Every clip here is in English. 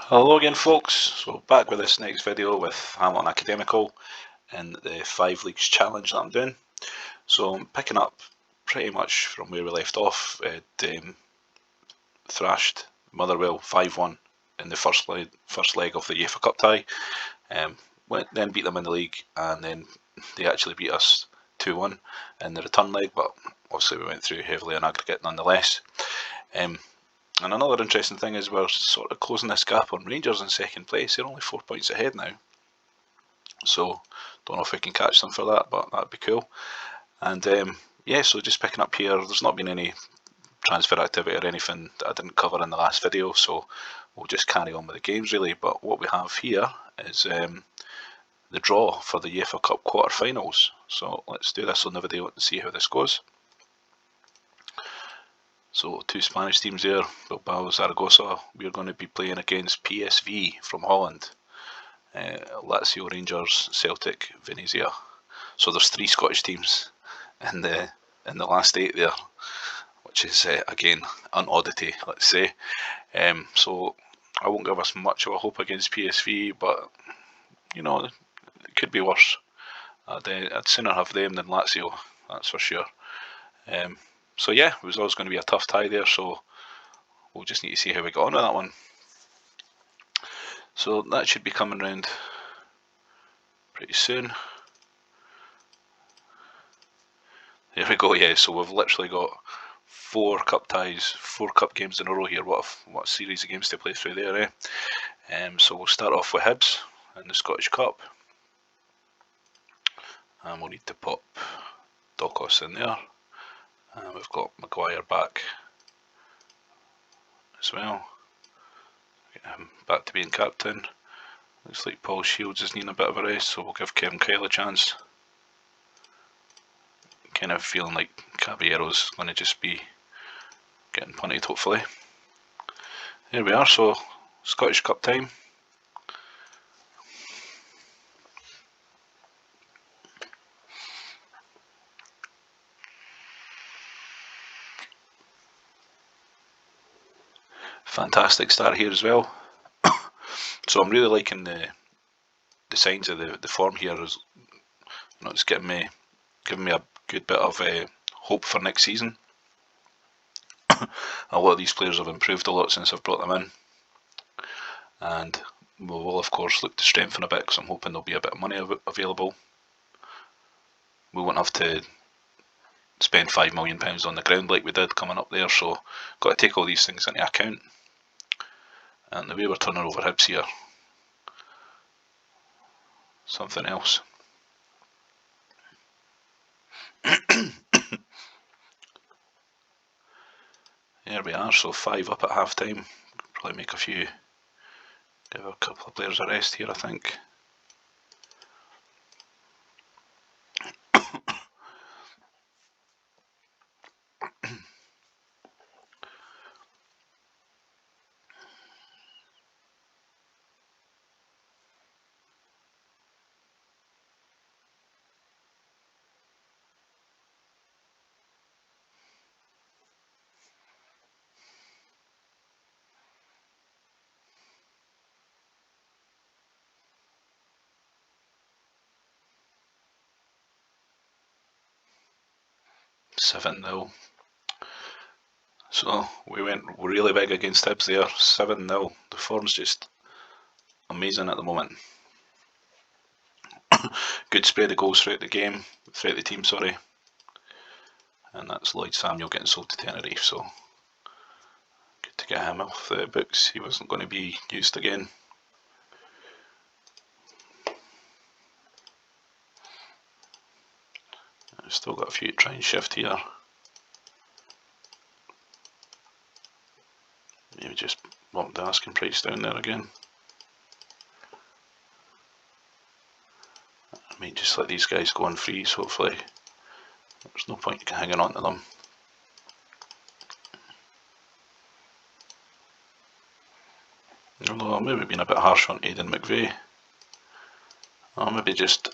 Hello again folks, so back with this next video with Hamilton Academical and the 5 Leagues Challenge that I'm doing. So I'm picking up pretty much from where we left off. Thrashed Motherwell 5-1 in the first leg of the UEFA Cup tie. Then beat them in the league, and then they actually beat us 2-1 in the return leg, but obviously we went through heavily on aggregate nonetheless. And another interesting thing is we're sort of closing this gap on Rangers in second place. They're only 4 points ahead now. So don't know if we can catch them for that, but that'd be cool. And yeah, so just picking up here, there's not been any transfer activity or anything that I didn't cover in the last video, so we'll just carry on with the games really. But what we have here is the draw for the UEFA Cup quarter-finals. So let's do this on the video and see how this goes. So 2 Spanish teams there, Bilbao, Zaragoza. We're going to be playing against PSV from Holland, Lazio, Rangers, Celtic, Venezia. So there's 3 Scottish teams in the last 8 there, which is again an oddity, let's say. So I won't give us much of a hope against PSV, but you know, it could be worse. I'd sooner have them than Lazio, that's for sure. So yeah, it was always going to be a tough tie there, so we'll just need to see how we got on with that one. So that should be coming round pretty soon. There we go, yeah, so we've literally got 4 cup ties, 4 cup games in a row here. What a series of games to play through there, eh? So we'll start off with Hibs in the Scottish Cup. And we'll need to pop Dokos in there. And we've got Maguire back as well. Get him back to being captain. Looks like Paul Shields is needing a bit of a rest, so we'll give Kevin Kyle a chance. Kind of feeling like Caballero's going to just be getting punted, hopefully. Here we are, so Scottish Cup time. Fantastic start here as well. So I'm really liking the signs of the form here. Is, you know, it's giving me a good bit of hope for next season. A lot of these players have improved a lot since I've brought them in, and we will of course look to strengthen a bit because I'm hoping there'll be a bit of money available. We won't have to spend £5 million on the ground like we did coming up there, so got to take all these things into account. And the way we're turning over Hibs here, something else. There we are, so 5 up at half time. Probably make give a couple of players a rest here, I think. (7-0). So we went really big against Hibs there, 7-0. The form's just amazing at the moment. Good spread of goals throughout the game, throughout the team, sorry. And that's Lloyd Samuel getting sold to Tenerife, so good to get him off the books. He wasn't going to be used again. I've still got a few to try and shift here. Maybe just bump the asking price down there again. I might just let these guys go on freeze, hopefully. There's no point in hanging on to them. Although I've maybe been a bit harsh on Aidan McVeigh. I'll maybe just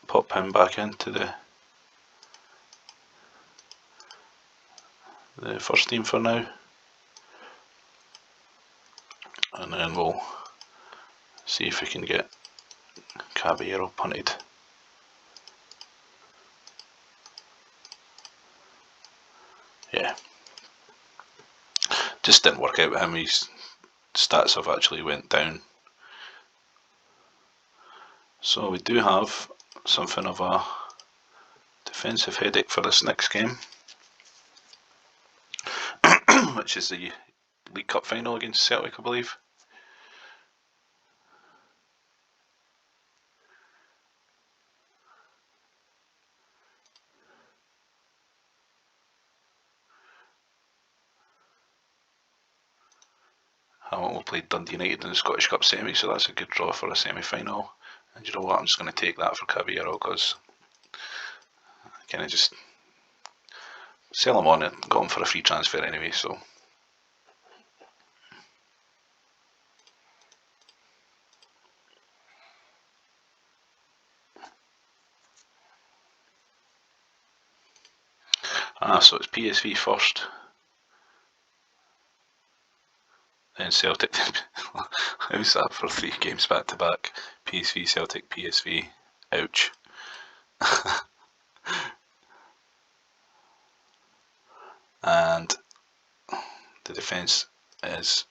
pop him back into the first team for now. and then we'll see if we can get Caballero punted. Yeah, just didn't work out with him. His stats have actually went down. So we do have something of a defensive headache for this next game, which is the League Cup final against Celtic, I believe. Hamilton will play Dundee United in the Scottish Cup semi, so that's a good draw for a semi-final. And you know what, I'm just going to take that for Caballero because I kind of just sell him on it, got him for a free transfer anyway, so. So it's PSV first, then Celtic. How's that for 3 games back to back? PSV, Celtic, PSV. Ouch. And the defence is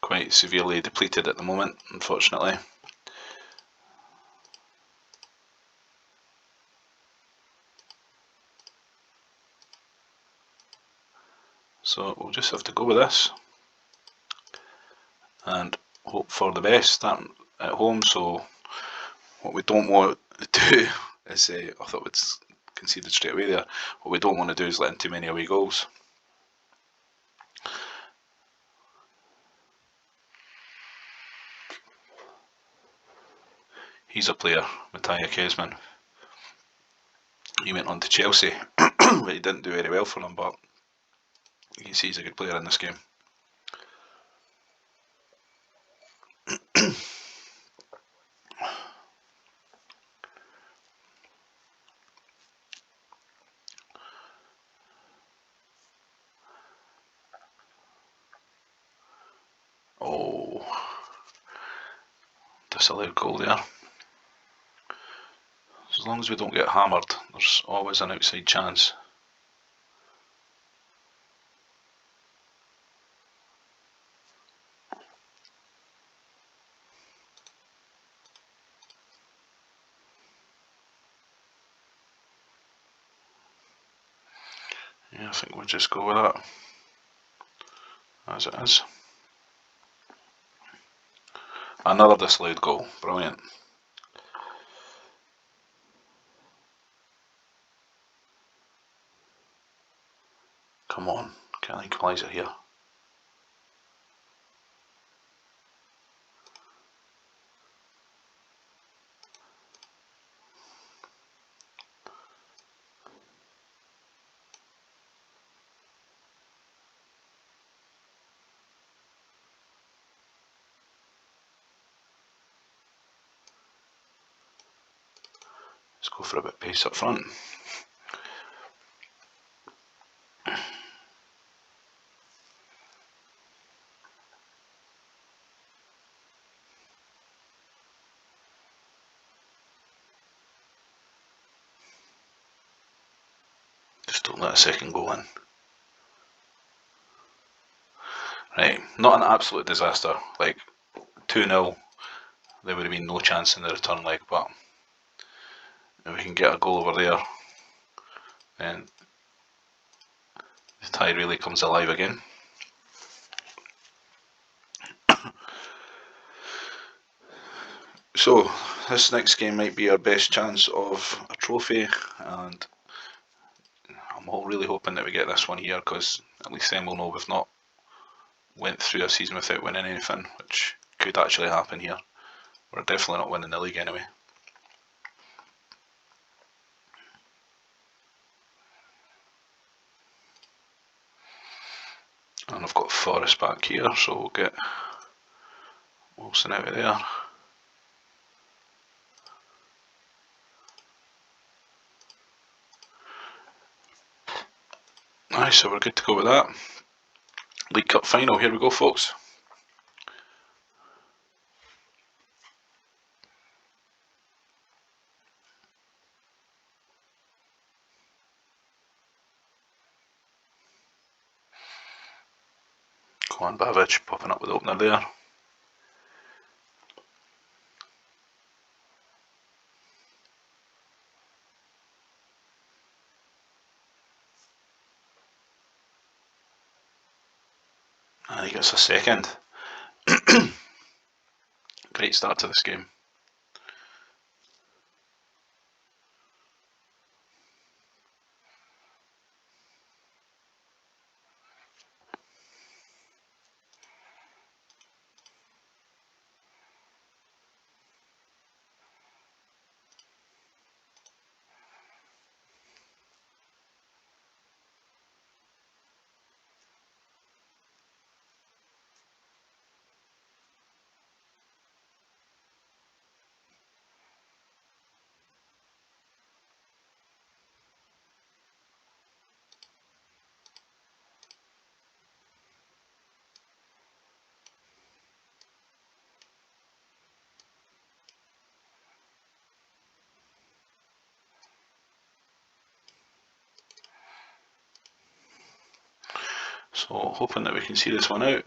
quite severely depleted at the moment, unfortunately. So we'll just have to go with this and hope for the best, starting at home. So what we don't want to do is, I thought we'd conceded straight away there, what we don't want to do is let in too many away goals. He's a player, Mattia Kezman. He went on to Chelsea, but he didn't do very well for them, but you can see he's a good player in this game. Oh, disallowed goal there. As long as we don't get hammered, there's always an outside chance. Yeah, I think we'll just go with that as it is. Another disallowed goal, brilliant. Come on, can't equalise it here. Let's go for a bit of pace up front. Just don't let a second goal in. Right, not an absolute disaster, like 2-0, there would have been no chance in the return leg, but if we can get a goal over there, then the tie really comes alive again. So this next game might be our best chance of a trophy, and I'm really hoping that we get this one here, because at least then we'll know we've not went through a season without winning anything, which could actually happen here. We're definitely not winning the league anyway. And I've got Forrest back here, so we'll get Wilson out of there. Nice, so we're good to go with that. League Cup final, here we go, folks. Koan Bavic popping up with the opener there. And he gets a second. Great start to this game. So hoping that we can see this one out.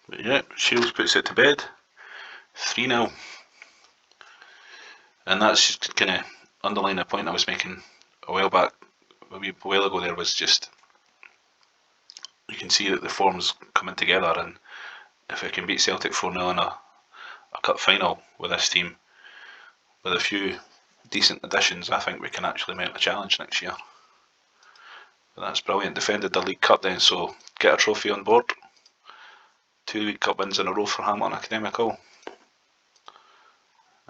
But yeah, Shields puts it to bed. 3-0. And that's just kind of underline a point I was making a while back, a wee while ago there, was just you can see that the form's coming together, and if we can beat Celtic 4-0 in a cup final with this team, with a few decent additions, I think we can actually mount a challenge next year. But that's brilliant. Defended the League Cup then, so get a trophy on board. 2 League Cup wins in a row for Hamilton Academical.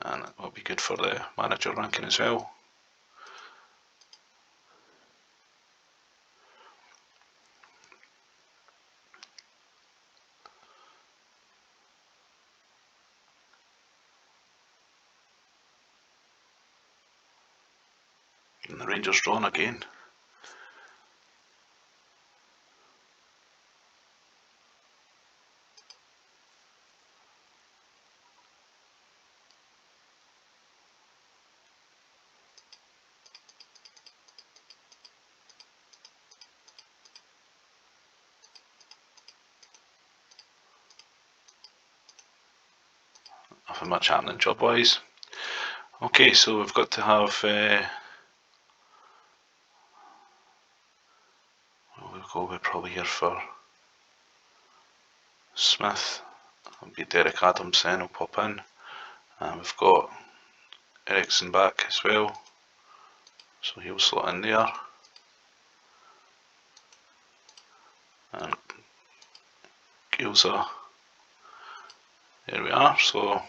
And it will be good for the manager ranking as well. And the Rangers drawn again. Nothing much happening job wise. Okay, so we've got to have we're probably here for Smith. It'll be Derek Adams then, will pop in. And we've got Ericsson back as well, so he'll slot in there. And Gilza, there we are. So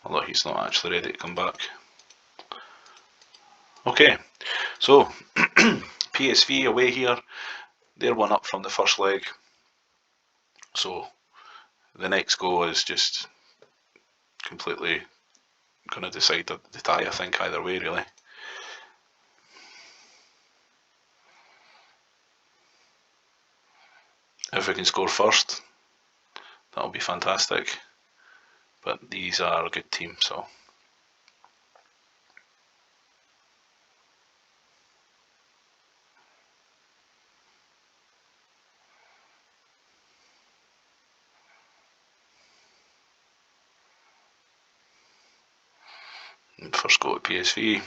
although he's not actually ready to come back. Okay, so PSV away here, they're 1 up from the first leg, so the next goal is just completely going to decide the tie, I think, either way really. If we can score first, that'll be fantastic, but these are a good team, so first goal at PSV,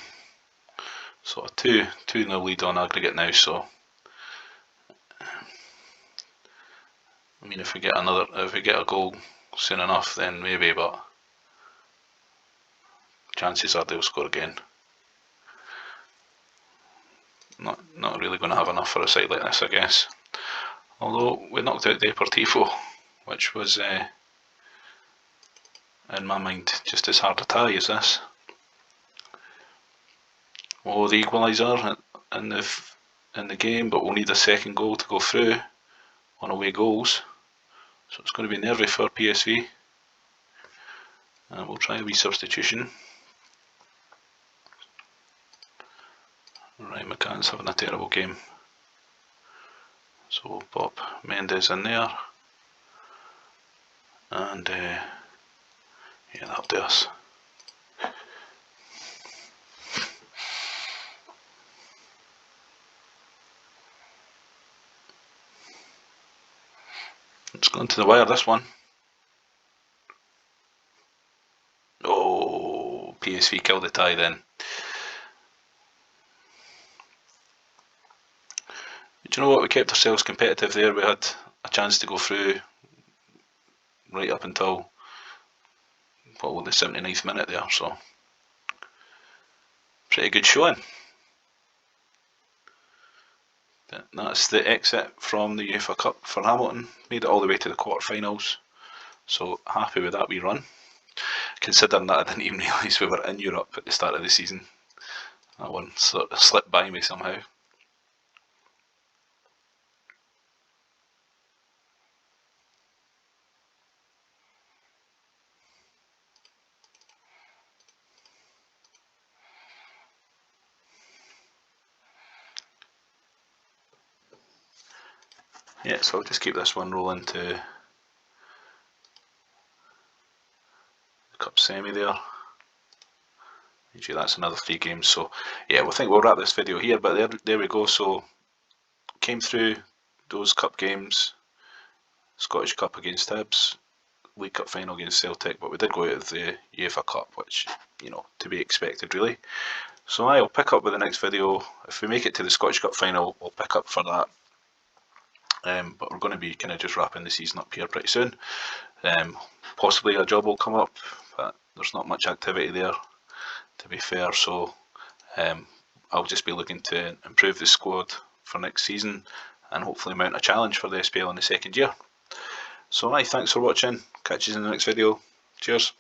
so a 2-0 lead on aggregate now. So I mean, if we get a goal soon enough, then maybe, but chances are they'll score again. Not really going to have enough for a side like this, I guess. Although we knocked out Deportivo, which was in my mind just as hard a tie as this. Oh, the equaliser in in the game, but we'll need a second goal to go through on away goals. So it's going to be nervy for PSV. And we'll try a wee substitution. Right, McCann's having a terrible game. So we'll pop Mendes in there. And yeah, that'll do us. It's gone to the wire, this one. Oh, PSV killed the tie then. Do you know what? We kept ourselves competitive there. We had a chance to go through right up until probably the 79th minute there, so pretty good showing. That's the exit from the UEFA Cup for Hamilton. Made it all the way to the quarterfinals, so happy with that wee run. Considering that I didn't even realise we were in Europe at the start of the season. That one sort of slipped by me somehow. Yeah, so I'll just keep this one rolling to the Cup semi there. Usually that's another 3 games, so yeah, I think we'll wrap this video here, but there we go. So came through those Cup games, Scottish Cup against Hibs, League Cup final against Celtic, but we did go out of the UEFA Cup, which, you know, to be expected really. So I'll pick up with the next video. If we make it to the Scottish Cup final, we'll pick up for that. But we're going to be kind of just wrapping the season up here pretty soon. Possibly a job will come up, but there's not much activity there, to be fair. So I'll just be looking to improve the squad for next season and hopefully mount a challenge for the SPL in the second year. So thanks for watching. Catch you in the next video. Cheers.